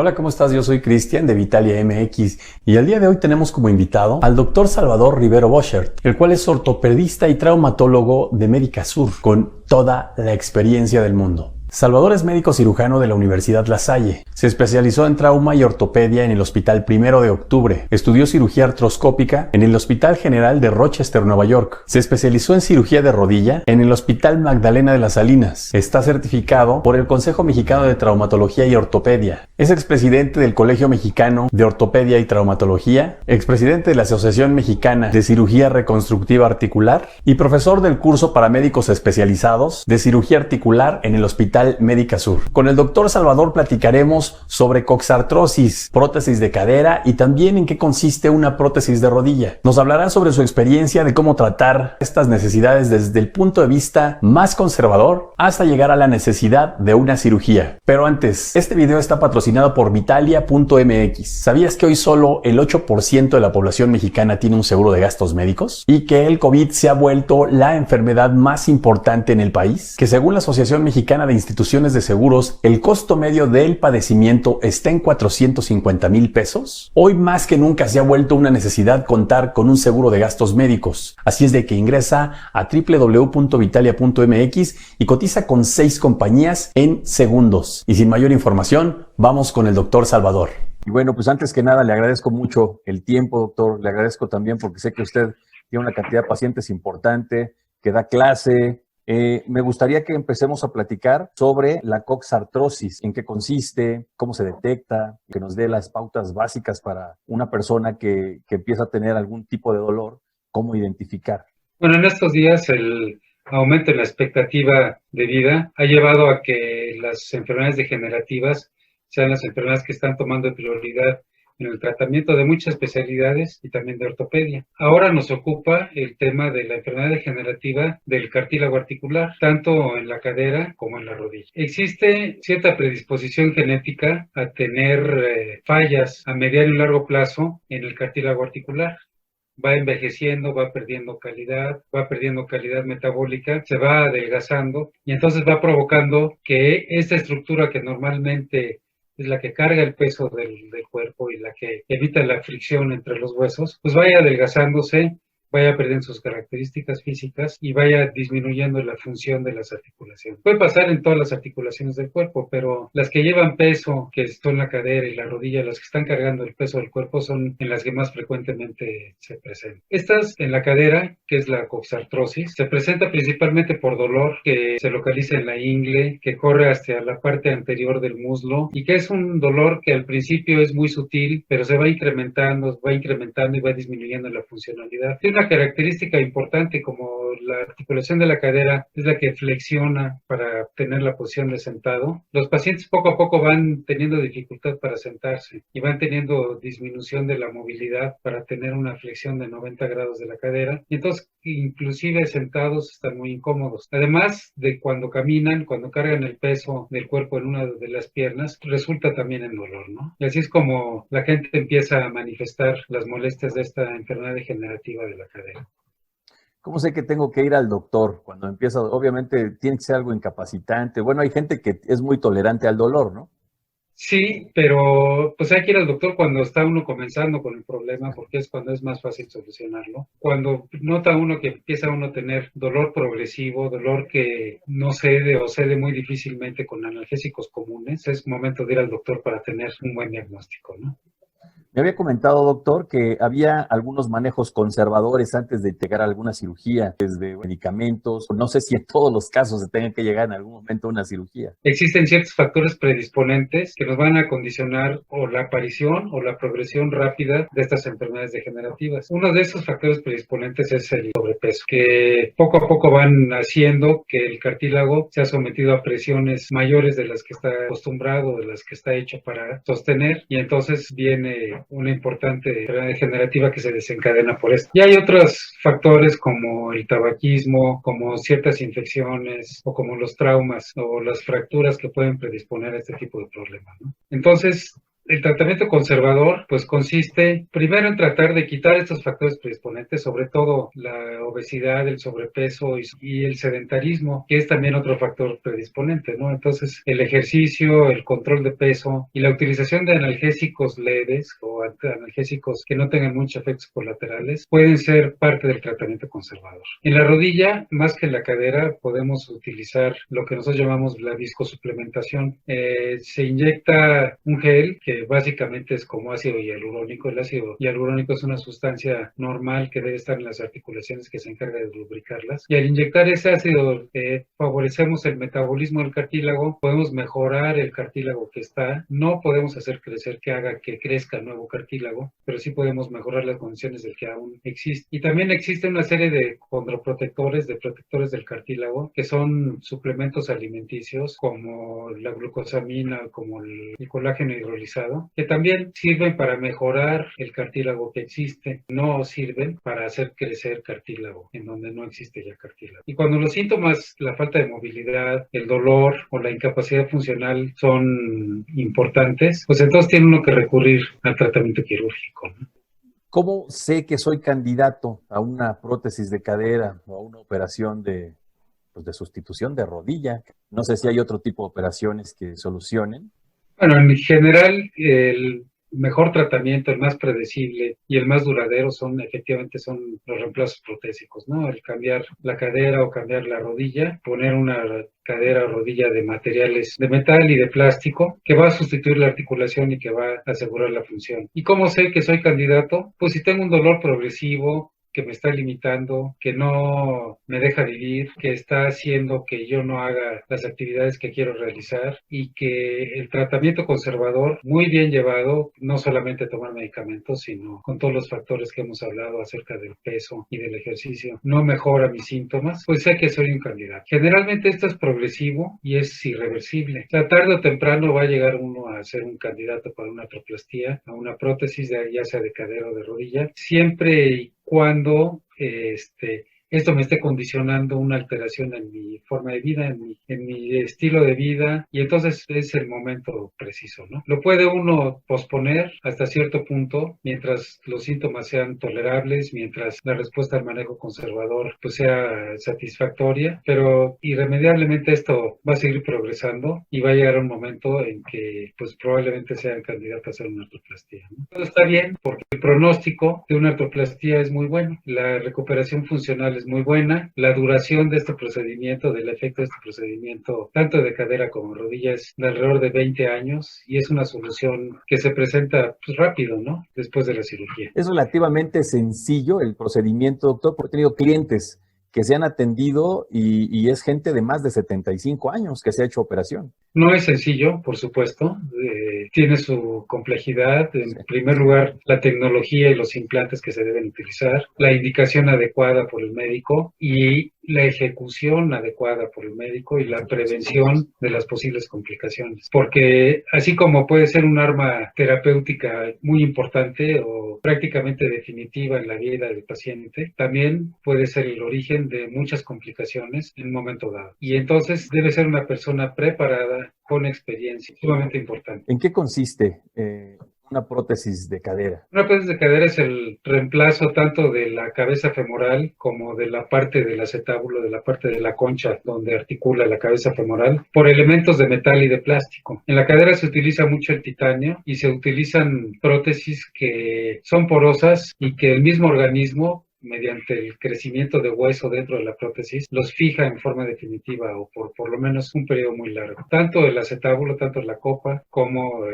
Hola, ¿cómo estás? Yo soy Cristian de Vitalia MX y el día de hoy tenemos como invitado al doctor Salvador Rivero Boschert, el cual es ortopedista y traumatólogo de Médica Sur, con toda la experiencia del mundo. Salvador es médico cirujano de la Universidad La Salle. Se especializó en trauma y ortopedia en el Hospital 1 de Octubre. Estudió cirugía artroscópica en el Hospital General de Rochester, Nueva York. Se especializó en cirugía de rodilla en el Hospital Magdalena de las Salinas. Está certificado por el Consejo Mexicano de Traumatología y Ortopedia. Es expresidente del Colegio Mexicano de Ortopedia y Traumatología, expresidente de la Asociación Mexicana de Cirugía Reconstructiva Articular y profesor del curso para médicos especializados de cirugía articular en el Hospital Médica Sur. Con el doctor Salvador platicaremos sobre coxartrosis, prótesis de cadera y también en qué consiste una prótesis de rodilla. Nos hablará sobre su experiencia de cómo tratar estas necesidades desde el punto de vista más conservador hasta llegar a la necesidad de una cirugía. Pero antes, este video está patrocinado por Vitalia.mx. ¿Sabías que hoy solo el 8% de la población mexicana tiene un seguro de gastos médicos? ¿Y que el COVID se ha vuelto la enfermedad más importante en el país? Que según la Asociación Mexicana de Instituciones de Seguros, el costo medio del padecimiento está en 450,000 pesos. Hoy más que nunca se ha vuelto una necesidad contar con un seguro de gastos médicos. Así es de que ingresa a www.vitalia.mx y cotiza con 6 compañías en segundos. Y sin mayor información, vamos con el doctor Salvador. Y bueno, pues antes que nada le agradezco mucho el tiempo, doctor. Le agradezco también porque sé que usted tiene una cantidad de pacientes importante, que da clase. Me gustaría que empecemos a platicar sobre la coxartrosis, en qué consiste, cómo se detecta, que nos dé las pautas básicas para una persona que empieza a tener algún tipo de dolor, cómo identificar. Bueno, en estos días el aumento en la expectativa de vida ha llevado a que las enfermedades degenerativas sean las enfermedades que están tomando prioridad en el tratamiento de muchas especialidades y también de ortopedia. Ahora nos ocupa el tema de la enfermedad degenerativa del cartílago articular, tanto en la cadera como en la rodilla. Existe cierta predisposición genética a tener fallas a mediano y largo plazo en el cartílago articular. Va envejeciendo, va perdiendo calidad metabólica, se va adelgazando y entonces va provocando que esta estructura que normalmente es la que carga el peso del cuerpo y la que evita la fricción entre los huesos, pues vaya adelgazándose, vaya perdiendo sus características físicas y vaya disminuyendo la función de las articulaciones. Puede pasar en todas las articulaciones del cuerpo, pero las que llevan peso, que son la cadera y la rodilla, las que están cargando el peso del cuerpo, son en las que más frecuentemente se presentan. Estas en la cadera, que es la coxartrosis, se presenta principalmente por dolor que se localiza en la ingle, que corre hacia la parte anterior del muslo y que es un dolor que al principio es muy sutil, pero se va incrementando y va disminuyendo la funcionalidad. Tiene una característica importante, como la articulación de la cadera es la que flexiona para tener la posición de sentado. Los pacientes poco a poco van teniendo dificultad para sentarse y van teniendo disminución de la movilidad para tener una flexión de 90 grados de la cadera. Y entonces, inclusive sentados están muy incómodos. Además de cuando caminan, cuando cargan el peso del cuerpo en una de las piernas, resulta también en dolor, ¿no? Y así es como la gente empieza a manifestar las molestias de esta enfermedad degenerativa de la cadera. ¿Cómo sé que tengo que ir al doctor cuando empieza? Obviamente tiene que ser algo incapacitante. Bueno, hay gente que es muy tolerante al dolor, ¿no? Sí, pero pues hay que ir al doctor cuando está uno comenzando con el problema, porque es cuando es más fácil solucionarlo. Cuando nota uno que empieza uno a tener dolor progresivo, dolor que no cede o cede muy difícilmente con analgésicos comunes, es momento de ir al doctor para tener un buen diagnóstico, ¿no? Me había comentado, doctor, que había algunos manejos conservadores antes de llegar a alguna cirugía, desde medicamentos. No sé si en todos los casos se tenga que llegar en algún momento a una cirugía. Existen ciertos factores predisponentes que nos van a condicionar o la aparición o la progresión rápida de estas enfermedades degenerativas. Uno de esos factores predisponentes es el sobrepeso, que poco a poco van haciendo que el cartílago sea sometido a presiones mayores de las que está acostumbrado, de las que está hecho para sostener, y entonces viene una importante enfermedad degenerativa que se desencadena por esto. Y hay otros factores como el tabaquismo, como ciertas infecciones o como los traumas o las fracturas que pueden predisponer a este tipo de problemas, ¿no? Entonces, El tratamiento conservador, pues consiste primero en tratar de quitar estos factores predisponentes, sobre todo la obesidad, el sobrepeso y el sedentarismo, que es también otro factor predisponente, ¿no? Entonces, el ejercicio, el control de peso y la utilización de analgésicos leves o analgésicos que no tengan muchos efectos colaterales pueden ser parte del tratamiento conservador. En la rodilla, más que en la cadera, podemos utilizar lo que nosotros llamamos la viscosuplementación. Se inyecta un gel que básicamente es como ácido hialurónico. El ácido hialurónico es una sustancia normal que debe estar en las articulaciones que se encarga de lubricarlas. Y al inyectar ese ácido, favorecemos el metabolismo del cartílago, podemos mejorar el cartílago que está. No podemos hacer crecer que haga que crezca nuevo cartílago, pero sí podemos mejorar las condiciones del que aún existe. Y también existe una serie de condroprotectores, de protectores del cartílago, que son suplementos alimenticios como la glucosamina, como el colágeno hidrolizado, que también sirven para mejorar el cartílago que existe, no sirven para hacer crecer cartílago en donde no existe ya cartílago. Y cuando los síntomas, la falta de movilidad, el dolor o la incapacidad funcional son importantes, pues entonces tiene uno que recurrir al tratamiento quirúrgico, ¿no? ¿Cómo sé que soy candidato a una prótesis de cadera o a una operación de sustitución de rodilla? No sé si hay otro tipo de operaciones que solucionen. Bueno, en general, el mejor tratamiento, el más predecible y el más duradero efectivamente son los reemplazos protésicos, ¿no? El cambiar la cadera o cambiar la rodilla, poner una cadera o rodilla de materiales de metal y de plástico que va a sustituir la articulación y que va a asegurar la función. ¿Y cómo sé que soy candidato? Pues si tengo un dolor progresivo que me está limitando, que no me deja vivir, que está haciendo que yo no haga las actividades que quiero realizar y que el tratamiento conservador, muy bien llevado, no solamente tomar medicamentos, sino con todos los factores que hemos hablado acerca del peso y del ejercicio, no mejora mis síntomas, pues sé que soy un candidato. Generalmente esto es progresivo y es irreversible. Tarde o temprano va a llegar uno a ser un candidato para una artroplastía, a una prótesis, ya sea de cadera o de rodilla, siempre y cuando esto me esté condicionando una alteración en mi forma de vida, en mi estilo de vida, y entonces es el momento preciso, ¿no? Lo puede uno posponer hasta cierto punto, mientras los síntomas sean tolerables, mientras la respuesta al manejo conservador pues sea satisfactoria, pero irremediablemente esto va a seguir progresando y va a llegar un momento en que pues probablemente sean candidatos a hacer una artroplastía, ¿no? Todo está bien porque el pronóstico de una artroplastía es muy bueno, la recuperación funcional es muy buena, la duración de este procedimiento, del efecto de este procedimiento, tanto de cadera como rodilla, es de alrededor de 20 años y es una solución que se presenta pues, rápido, ¿no? Después de la cirugía. Es relativamente sencillo el procedimiento, doctor, porque he tenido clientes que se han atendido y es gente de más de 75 años que se ha hecho operación. No es sencillo, por supuesto, tiene su complejidad. En primer lugar, la tecnología y los implantes que se deben utilizar, la indicación adecuada por el médico y la ejecución adecuada por el médico y la prevención de las posibles complicaciones. Porque así como puede ser un arma terapéutica muy importante o prácticamente definitiva en la vida del paciente, también puede ser el origen de muchas complicaciones en un momento dado. Y entonces debe ser una persona preparada, con experiencia, sumamente importante. ¿En qué consiste una prótesis de cadera? Una prótesis de cadera es el reemplazo tanto de la cabeza femoral como de la parte del acetábulo, de la parte de la concha donde articula la cabeza femoral, por elementos de metal y de plástico. En la cadera se utiliza mucho el titanio y se utilizan prótesis que son porosas y que el mismo organismo, mediante el crecimiento de hueso dentro de la prótesis, los fija en forma definitiva o por lo menos un periodo muy largo. Tanto el acetábulo, tanto la copa, como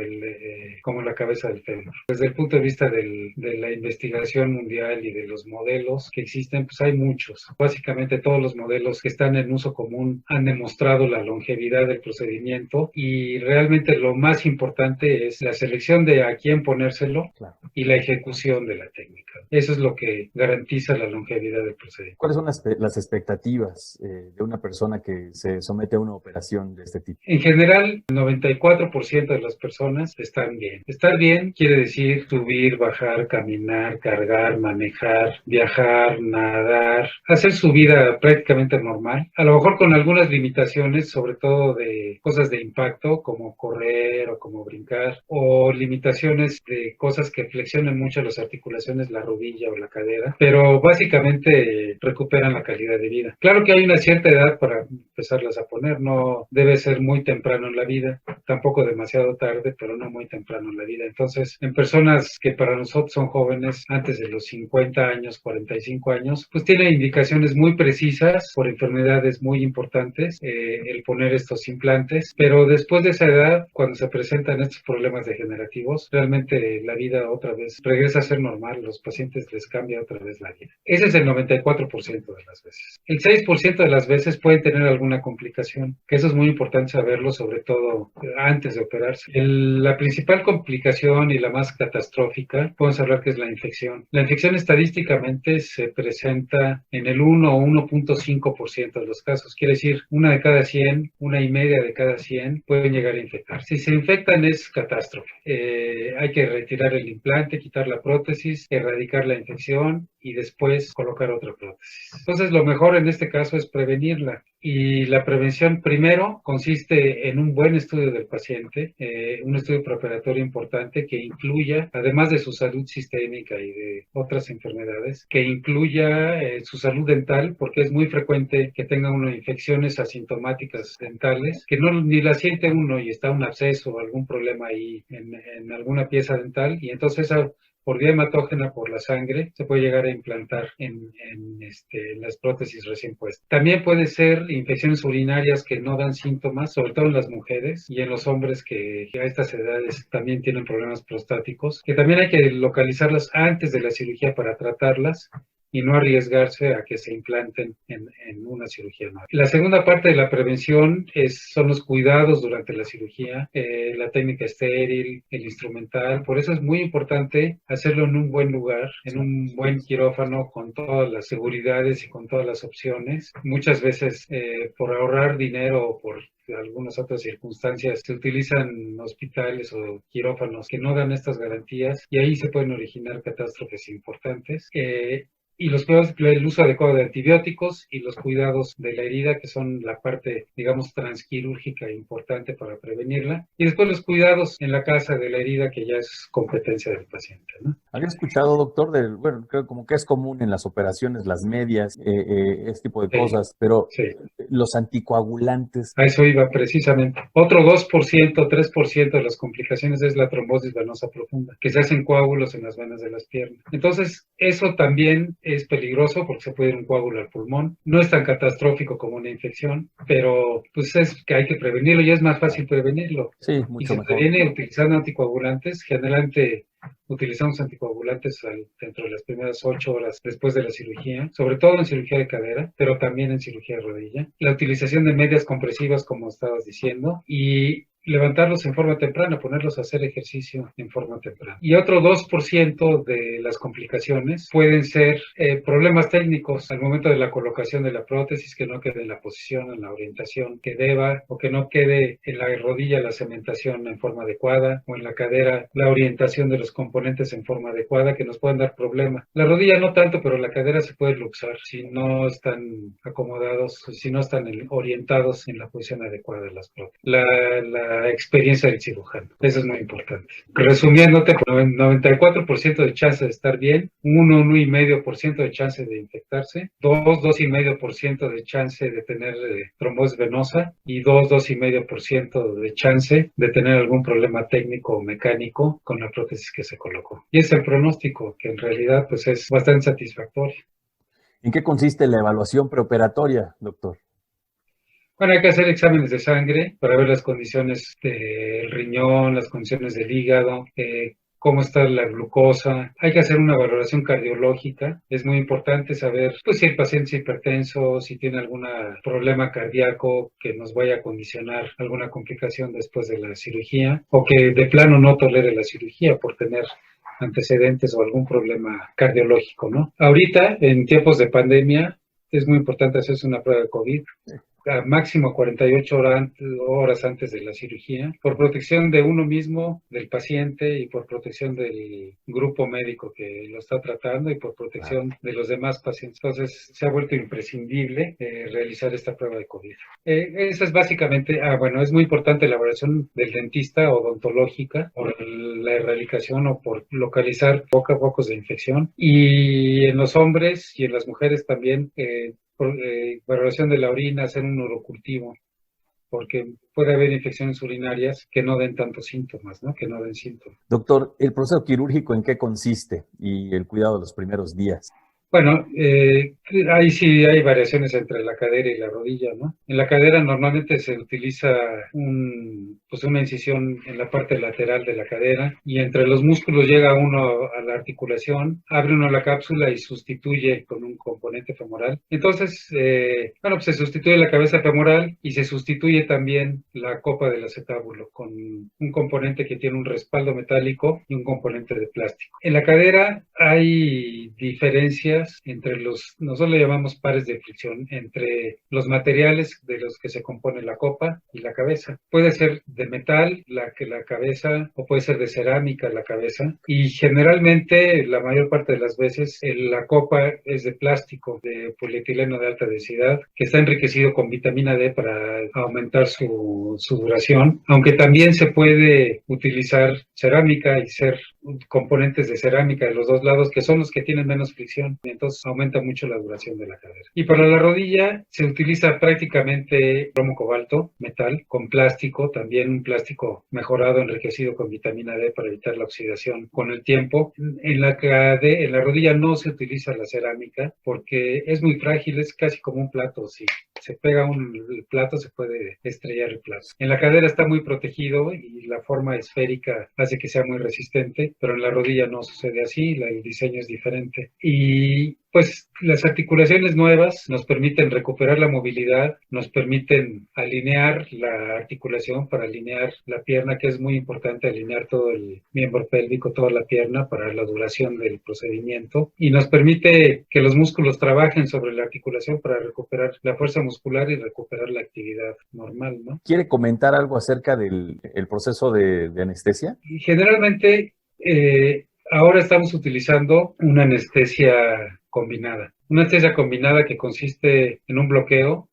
la cabeza del fémur. Desde el punto de vista de la investigación mundial y de los modelos que existen, pues hay muchos. Básicamente todos los modelos que están en uso común han demostrado la longevidad del procedimiento y realmente lo más importante es la selección de a quién ponérselo y la ejecución de la técnica. Eso es lo que garantiza garantiza la longevidad del procedimiento. ¿Cuáles son las expectativas de una persona que se somete a una operación de este tipo? En general, el 94% de las personas están bien. Estar bien quiere decir subir, bajar, caminar, cargar, manejar, viajar, nadar, hacer su vida prácticamente normal. A lo mejor con algunas limitaciones, sobre todo de cosas de impacto, como correr o como brincar, o limitaciones de cosas que flexionen mucho las articulaciones, la rodilla o la cadera, pero básicamente recuperan la calidad de vida. Claro que hay una cierta edad para empezarlas a poner, no debe ser muy temprano en la vida, tampoco demasiado tarde, pero no muy temprano en la vida. Entonces, en personas que para nosotros son jóvenes, antes de los 50 años, 45 años, pues tienen indicaciones muy precisas por enfermedades muy importantes, el poner estos implantes, pero después de esa edad, cuando se presentan estos problemas degenerativos, realmente la vida otra vez regresa a ser normal, los pacientes les cambia otra vez la vida. Ese es el 94% de las veces. El 6% de las veces pueden tener alguna complicación, que eso es muy importante saberlo, sobre todo antes de operarse. La principal complicación y la más catastrófica, podemos hablar que es la infección. La infección estadísticamente se presenta en el 1 o 1.5% de los casos, quiere decir, una de cada 100, una y media de cada 100 pueden llegar a infectar. Si se infectan es catástrofe. Hay que retirar el implante, quitar la prótesis, erradicar la infección y después colocar otra prótesis. Entonces, lo mejor en este caso es prevenirla. Y la prevención primero consiste en un buen estudio del paciente, un estudio preoperatorio importante que incluya, además de su salud sistémica y de otras enfermedades, que incluya su salud dental, porque es muy frecuente que tenga uno infecciones asintomáticas dentales, que no ni la siente uno y está un absceso o algún problema ahí en alguna pieza dental, y entonces por vía hematógena, por la sangre, se puede llegar a implantar en las prótesis recién puestas. También puede ser infecciones urinarias que no dan síntomas, sobre todo en las mujeres y en los hombres que a estas edades también tienen problemas prostáticos, que también hay que localizarlas antes de la cirugía para tratarlas y no arriesgarse a que se implanten en una cirugía nueva. La segunda parte de la prevención son los cuidados durante la cirugía, la técnica estéril, el instrumental. Por eso es muy importante hacerlo en un buen lugar, en un buen quirófano, con todas las seguridades y con todas las opciones. Muchas veces, por ahorrar dinero o por algunas otras circunstancias, se utilizan hospitales o quirófanos que no dan estas garantías y ahí se pueden originar catástrofes importantes. Y los cuidados, el uso adecuado de antibióticos y los cuidados de la herida, que son la parte, digamos, transquirúrgica importante para prevenirla. Y después los cuidados en la casa de la herida, que ya es competencia del paciente, ¿no? Había escuchado, doctor, bueno, creo como que es común en las operaciones, las medias, este tipo de cosas, pero sí. Los anticoagulantes. A eso iba precisamente. Otro 2%, 3% de las complicaciones es la trombosis venosa profunda, que se hacen coágulos en las venas de las piernas. Entonces, eso también es peligroso porque se puede ir un coágulo al pulmón. No es tan catastrófico como una infección, pero pues es que hay que prevenirlo y es más fácil prevenirlo. Sí, mucho y se mejor. previene utilizando anticoagulantes. Generalmente utilizamos anticoagulantes dentro de las primeras 8 horas después de la cirugía, sobre todo en cirugía de cadera, pero también en cirugía de rodilla. La utilización de medias compresivas, como estabas diciendo, y levantarlos en forma temprana, ponerlos a hacer ejercicio en forma temprana. Y otro 2% de las complicaciones pueden ser problemas técnicos al momento de la colocación de la prótesis, que no quede en la posición, en la orientación que deba, o que no quede en la rodilla la cementación en forma adecuada, o en la cadera la orientación de los componentes en forma adecuada, que nos pueden dar problemas. La rodilla no tanto, pero la cadera se puede luxar si no están acomodados, si no están orientados en la posición adecuada de las prótesis. La experiencia del cirujano. Eso es muy importante. Resumiéndote, 94% de chance de estar bien, 1,5% de chance de infectarse, 2,5% de chance de tener trombosis venosa y 2,5% de chance de tener algún problema técnico o mecánico con la prótesis que se colocó. Y es el pronóstico, que en realidad pues es bastante satisfactorio. ¿En qué consiste la evaluación preoperatoria, doctor? Bueno, hay que hacer exámenes de sangre para ver las condiciones del riñón, las condiciones del hígado, cómo está la glucosa. Hay que hacer una valoración cardiológica. Es muy importante saber pues, si el paciente es hipertenso, si tiene algún problema cardíaco que nos vaya a condicionar alguna complicación después de la cirugía, o que de plano no tolere la cirugía por tener antecedentes o algún problema cardiológico, ¿no? Ahorita, en tiempos de pandemia, es muy importante hacerse una prueba de COVID a máximo 48 horas antes de la cirugía, por protección de uno mismo, del paciente y por protección del grupo médico que lo está tratando y por protección de los demás pacientes. Entonces, se ha vuelto imprescindible realizar esta prueba de COVID. Eso es básicamente, bueno, es muy importante la evaluación del dentista odontológica por la erradicación o por localizar focos de infección. Y en los hombres y en las mujeres también, valoración de la orina, hacer un urocultivo, porque puede haber infecciones urinarias que no den tantos síntomas, ¿no? Que no den síntomas. Doctor, ¿el proceso quirúrgico en qué consiste y el cuidado de los primeros días? Bueno, ahí sí hay variaciones entre la cadera y la rodilla, ¿no? En la cadera normalmente se utiliza una incisión en la parte lateral de la cadera y entre los músculos llega uno a la articulación, abre uno la cápsula y sustituye con un componente femoral. Entonces, pues se sustituye la cabeza femoral y se sustituye también la copa del acetábulo con un componente que tiene un respaldo metálico y un componente de plástico. En la cadera hay diferencias entre nosotros le llamamos pares de fricción, entre los materiales de los que se compone la copa y la cabeza. Puede ser de metal la cabeza o puede ser de cerámica la cabeza y generalmente la mayor parte de las veces la copa es de plástico, de polietileno de alta densidad, que está enriquecido con vitamina D para aumentar su duración, aunque también se puede utilizar cerámica y ser componentes de cerámica de los dos lados, que son los que tienen menos fricción, entonces aumenta mucho la duración de la cadera. Y para la rodilla se utiliza prácticamente cromo cobalto, metal, con plástico, también un plástico mejorado, enriquecido con vitamina D para evitar la oxidación con el tiempo. En la rodilla no se utiliza la cerámica porque es muy frágil, es casi como un plato, si se pega el plato se puede estrellar el plato. En la cadera está muy protegido y la forma esférica hace que sea muy resistente, pero en la rodilla no sucede así, el diseño es diferente. Y pues las articulaciones nuevas nos permiten recuperar la movilidad, nos permiten alinear la articulación para alinear la pierna, que es muy importante alinear todo el miembro pélvico, toda la pierna para la duración del procedimiento y nos permite que los músculos trabajen sobre la articulación para recuperar la fuerza muscular y recuperar la actividad normal, ¿no? ¿Quiere comentar algo acerca del proceso de anestesia? Y generalmente ahora estamos utilizando una anestesia combinada. Una anestesia combinada que consiste en un bloqueo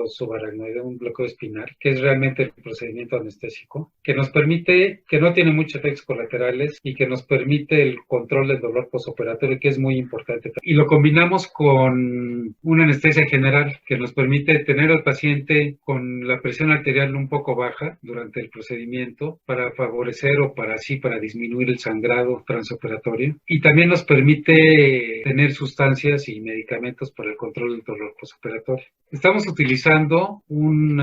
subaracnoide, un bloqueo espinal, que es realmente el procedimiento anestésico, que nos permite, que no tiene muchos efectos colaterales y que nos permite el control del dolor postoperatorio, que es muy importante. Y lo combinamos con una anestesia general que nos permite tener al paciente con la presión arterial un poco baja durante el procedimiento para favorecer o para disminuir el sangrado transoperatorio. Y también nos permite tener sustancias y medicamentos para el control del dolor postoperatorio. Estamos utilizando un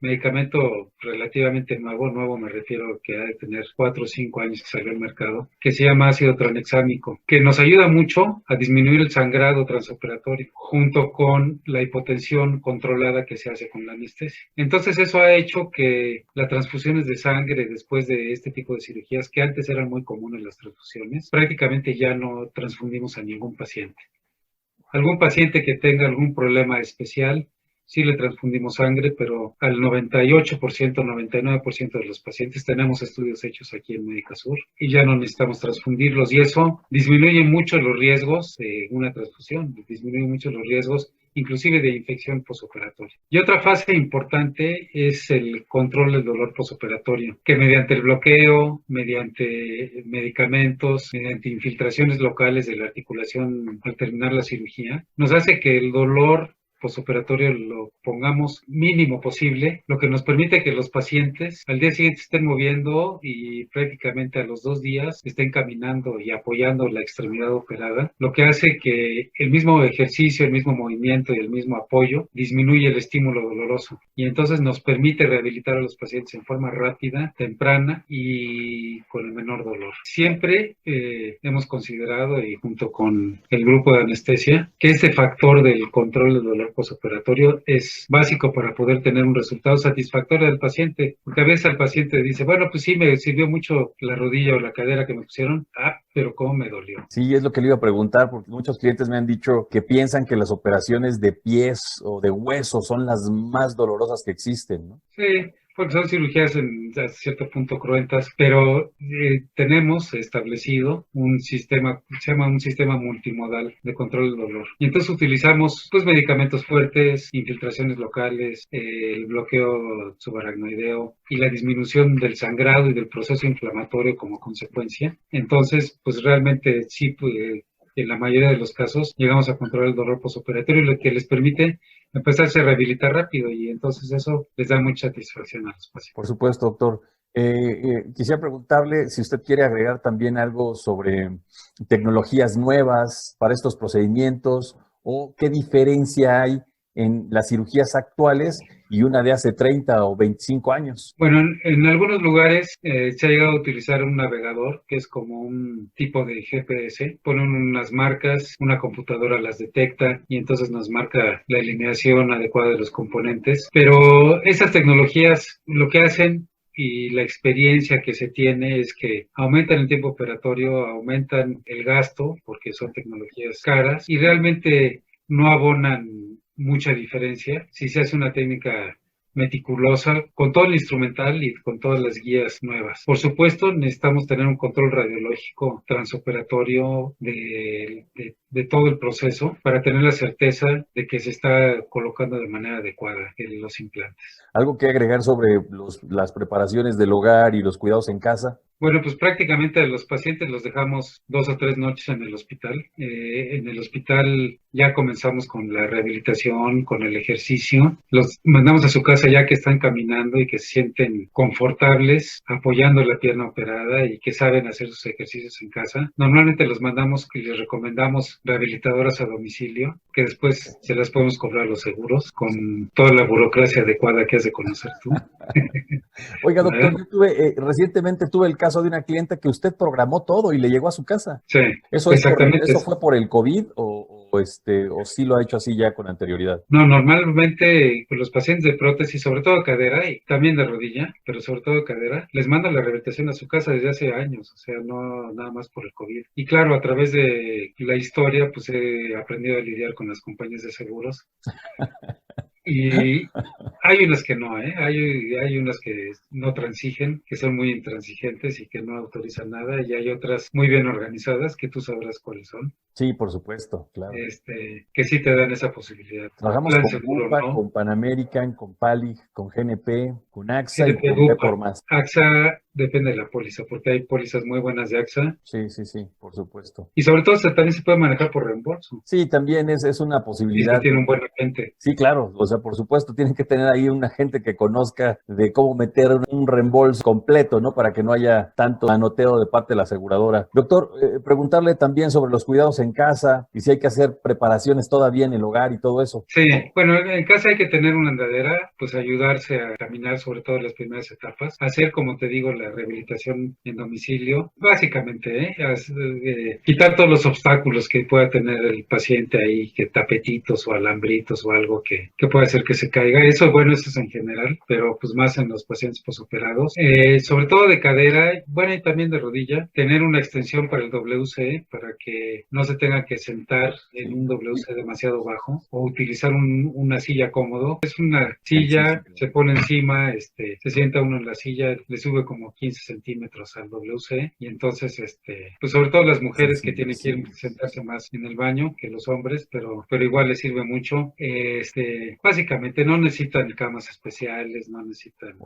medicamento relativamente nuevo me refiero que ha de tener 4 o 5 años que salió al mercado, que se llama ácido tranexámico, que nos ayuda mucho a disminuir el sangrado transoperatorio, junto con la hipotensión controlada que se hace con la anestesia. Entonces eso ha hecho que las transfusiones de sangre después de este tipo de cirugías, que antes eran muy comunes las transfusiones, prácticamente ya no transfundimos a ningún paciente. Algún paciente que tenga algún problema especial, sí le transfundimos sangre, pero al 98%, 99% de los pacientes tenemos estudios hechos aquí en Médica Sur y ya no necesitamos transfundirlos y eso disminuye mucho los riesgos de una transfusión, disminuye mucho los riesgos inclusive de infección posoperatoria. Y otra fase importante es el control del dolor posoperatorio, que mediante el bloqueo, mediante medicamentos, mediante infiltraciones locales de la articulación al terminar la cirugía, nos hace que el dolor postoperatorio lo pongamos mínimo posible, lo que nos permite que los pacientes al día siguiente estén moviendo y prácticamente a los 2 días estén caminando y apoyando la extremidad operada, lo que hace que el mismo ejercicio, el mismo movimiento y el mismo apoyo disminuye el estímulo doloroso y entonces nos permite rehabilitar a los pacientes en forma rápida, temprana y con el menor dolor. Siempre hemos considerado, y junto con el grupo de anestesia, que este factor del control del dolor postoperatorio es básico para poder tener un resultado satisfactorio del paciente. Porque a veces el paciente dice, bueno, pues sí, me sirvió mucho la rodilla o la cadera que me pusieron, pero ¿cómo me dolió? Sí, es lo que le iba a preguntar, porque muchos clientes me han dicho que piensan que las operaciones de pies o de huesos son las más dolorosas que existen, ¿no? Sí, porque son cirugías a cierto punto cruentas, pero tenemos establecido un sistema, se llama un sistema multimodal de control del dolor. Y entonces utilizamos pues medicamentos fuertes, infiltraciones locales, el bloqueo subaracnoideo y la disminución del sangrado y del proceso inflamatorio como consecuencia. Entonces, pues realmente sí, pues, en la mayoría de los casos llegamos a controlar el dolor postoperatorio, lo que les permite empezarse a rehabilitar rápido y entonces eso les da mucha satisfacción a los pacientes. Por supuesto, doctor. Quisiera preguntarle si usted quiere agregar también algo sobre tecnologías nuevas para estos procedimientos o qué diferencia hay en las cirugías actuales y una de hace 30 o 25 años. Bueno, en algunos lugares se ha llegado a utilizar un navegador que es como un tipo de GPS. Ponen unas marcas, una computadora las detecta y entonces nos marca la alineación adecuada de los componentes. Pero esas tecnologías lo que hacen y la experiencia que se tiene es que aumentan el tiempo operatorio, aumentan el gasto porque son tecnologías caras y realmente no abonan mucha diferencia si se hace una técnica meticulosa con todo el instrumental y con todas las guías nuevas. Por supuesto, necesitamos tener un control radiológico transoperatorio de todo el proceso para tener la certeza de que se está colocando de manera adecuada los implantes. ¿Algo que agregar sobre las preparaciones del hogar y los cuidados en casa? Bueno, pues prácticamente a los pacientes los dejamos 2 o 3 noches en el hospital. En el hospital ya comenzamos con la rehabilitación, con el ejercicio. Los mandamos a su casa ya que están caminando y que se sienten confortables, apoyando la pierna operada y que saben hacer sus ejercicios en casa. Normalmente los mandamos y les recomendamos rehabilitadoras a domicilio, que después se las podemos cobrar los seguros con toda la burocracia adecuada que has de conocer tú. Oiga, doctor, yo recientemente tuve el caso de una clienta que usted programó todo y le llegó a su casa. Sí, ¿Eso exactamente. ¿Eso fue por el COVID o sí lo ha hecho así ya con anterioridad? No, normalmente pues, los pacientes de prótesis, sobre todo de cadera y también de rodilla, pero sobre todo de cadera, les mandan la rehabilitación a su casa desde hace años, o sea, no nada más por el COVID. Y claro, a través de la historia, pues he aprendido a lidiar con las compañías de seguros. Y hay unas que no, hay unas que no transigen, que son muy intransigentes y que no autorizan nada, y hay otras muy bien organizadas, que tú sabrás cuáles son. Sí, por supuesto, claro. Que sí te dan esa posibilidad. Trabajamos con Bupa, ¿no? Con Pan American, con PALIG, con GNP, con AXA y con B por más. AXA depende de la póliza, porque hay pólizas muy buenas de AXA. Sí, por supuesto. Y sobre todo también se puede manejar por reembolso. Sí, también es una posibilidad. Y tiene un buen agente. Sí, claro, o sea, por supuesto, tienen que tener ahí un agente que conozca de cómo meter un reembolso completo, ¿no? Para que no haya tanto anoteo de parte de la aseguradora. Doctor, preguntarle también sobre los cuidados en casa y si hay que hacer preparaciones todavía en el hogar y todo eso. Sí, bueno, en casa hay que tener una andadera, pues ayudarse a caminar, sobre todo en las primeras etapas, hacer, como te digo, la rehabilitación en domicilio, básicamente, quitar todos los obstáculos que pueda tener el paciente ahí, que tapetitos o alambritos o algo que pueda hacer que se caiga. Eso, bueno, eso es en general, pero pues más en los pacientes posoperados. Sobre todo de cadera, bueno, y también de rodilla, tener una extensión para el WC, para que no se tenga que sentar en un WC demasiado bajo o utilizar una silla cómodo. Es una silla, se pone encima, se sienta uno en la silla, le sube como 15 centímetros al WC y entonces, pues sobre todo las mujeres que tienen que sentarse más en el baño que los hombres, pero igual les sirve mucho. Básicamente no necesitan camas especiales, no necesitan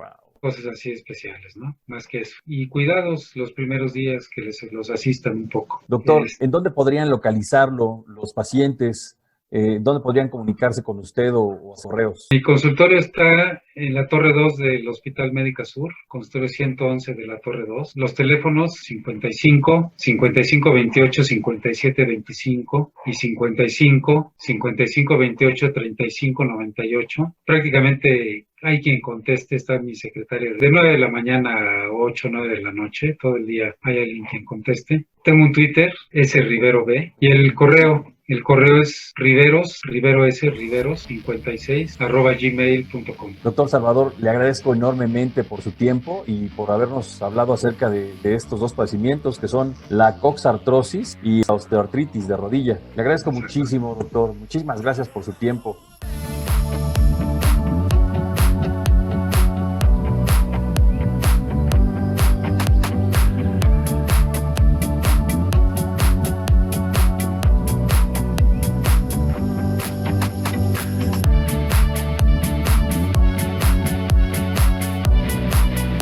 cosas así especiales, ¿no? Más que eso. Y cuidados los primeros días que los asistan un poco. Doctor, ¿en dónde podrían localizarlo los pacientes ¿dónde podrían comunicarse con usted o a correos? Mi consultorio está en la Torre 2 del Hospital Médica Sur, consultorio 111 de la Torre 2. Los teléfonos 55 55 28 57 25 y 55 55 28 35 98. Prácticamente hay quien conteste, está mi secretaria de 9 de la mañana a 8, 9 de la noche, todo el día hay alguien quien conteste. Tengo un Twitter, sRiveroB, y el correo es riveros56@gmail.com. Doctor Salvador, le agradezco enormemente por su tiempo y por habernos hablado acerca de estos dos padecimientos que son la coxartrosis y la osteoartritis de rodilla. Le agradezco muchísimo, doctor. Muchísimas gracias por su tiempo.